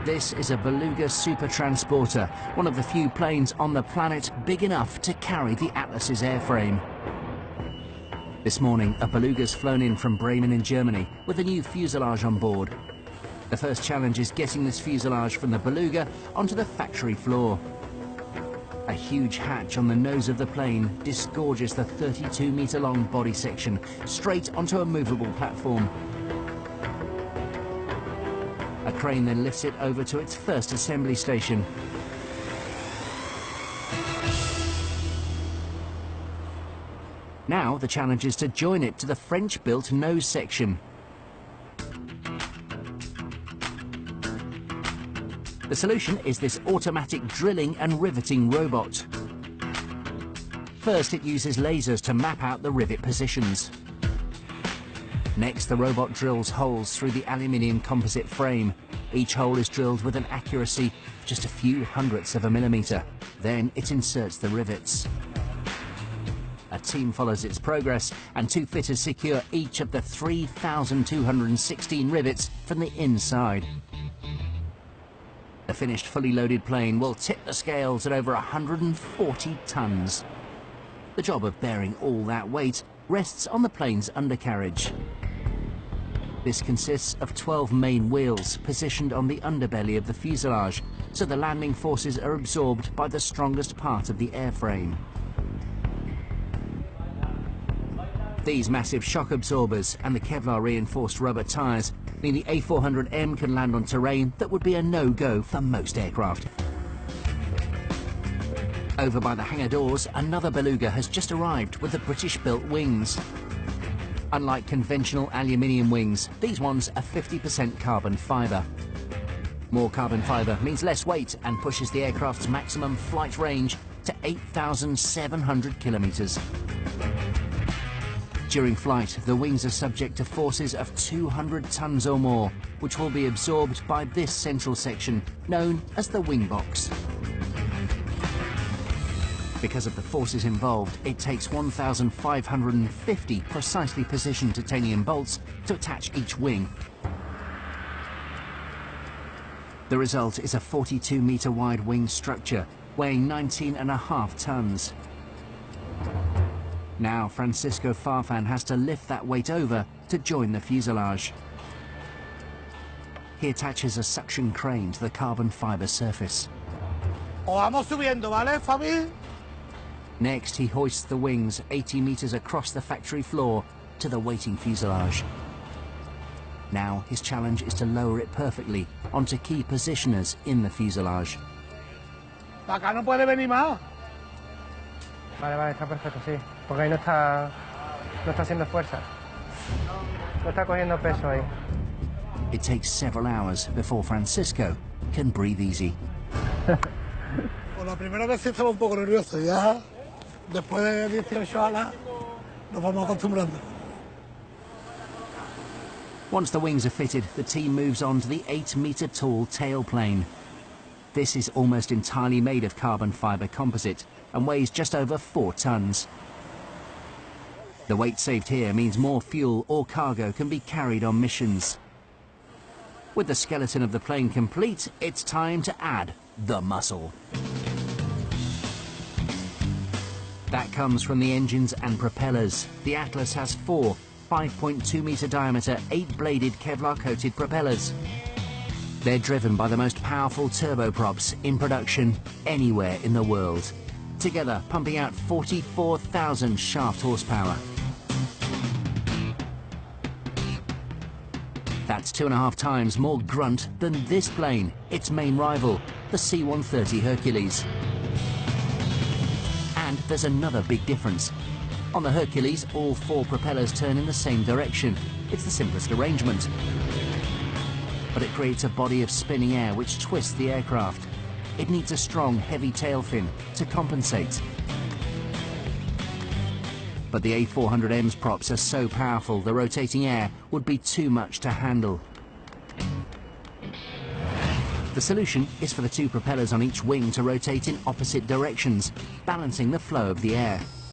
This is a Beluga Super Transporter, one of the few planes on the planet big enough to carry the Atlas's airframe. This morning, a Beluga's flown in from Bremen in Germany with a new fuselage on board. The first challenge is getting this fuselage from the Beluga onto the factory floor. A huge hatch on the nose of the plane disgorges the 32-metre-long body section straight onto a movable platform. A crane then lifts it over to its first assembly station. Now the challenge is to join it to the French-built nose section. The solution is this automatic drilling and riveting robot. First, it uses lasers to map out the rivet positions. Next, the robot drills holes through the aluminium composite frame. Each hole is drilled with an accuracy of just a few hundredths of a millimetre. Then it inserts the rivets. A team follows its progress, and two fitters secure each of the 3,216 rivets from the inside. The finished fully loaded plane will tip the scales at over 140 tons. The job of bearing all that weight rests on the plane's undercarriage. This consists of 12 main wheels positioned on the underbelly of the fuselage, so the landing forces are absorbed by the strongest part of the airframe. These massive shock absorbers and the Kevlar reinforced rubber tyres mean the A400M can land on terrain that would be a no-go for most aircraft. Over by the hangar doors, another Beluga has just arrived with the British-built wings. Unlike conventional aluminium wings, these ones are 50% carbon fibre. More carbon fibre means less weight and pushes the aircraft's maximum flight range to 8,700 kilometres. During flight, the wings are subject to forces of 200 tons or more, which will be absorbed by this central section, known as the wing box. Because of the forces involved, it takes 1,550 precisely positioned titanium bolts to attach each wing. The result is a 42-metre wide wing structure, weighing 19.5 tons. Now Francisco Farfan has to lift that weight over to join the fuselage. He attaches a suction crane to the carbon fibre surface. Vamos subiendo, ¿vale, Fabi? Next, he hoists the wings 80 metres across the factory floor to the waiting fuselage. Now his challenge is to lower it perfectly onto key positioners in the fuselage. Acá no puede venir más. Vale, vale, está perfecto, sí. Porque ahí no está haciendo fuerza. No está cogiendo peso ahí. It takes several hours before Francisco can breathe easy. Pues la primera vez sí estaba un poco nervioso, ya después de 18 alas nos vamos acostumbrando. Once the wings are fitted, the team moves on to the 8-metre-tall tailplane. This is almost entirely made of carbon fibre composite and weighs just over 4 tons. The weight saved here means more fuel or cargo can be carried on missions. With the skeleton of the plane complete, it's time to add the muscle. That comes from the engines and propellers. The Atlas has 4 5.2-metre diameter, 8-bladed Kevlar-coated propellers. They're driven by the most powerful turboprops in production anywhere in the world, together pumping out 44,000 shaft horsepower. That's 2.5 times more grunt than this plane, its main rival, the C-130 Hercules. And there's another big difference. On the Hercules, all 4 propellers turn in the same direction. It's the simplest arrangement. But it creates a body of spinning air which twists the aircraft. It needs a strong, heavy tail fin to compensate. But the A400M's props are so powerful, the rotating air would be too much to handle. The solution is for the 2 propellers on each wing to rotate in opposite directions, balancing the flow of the air.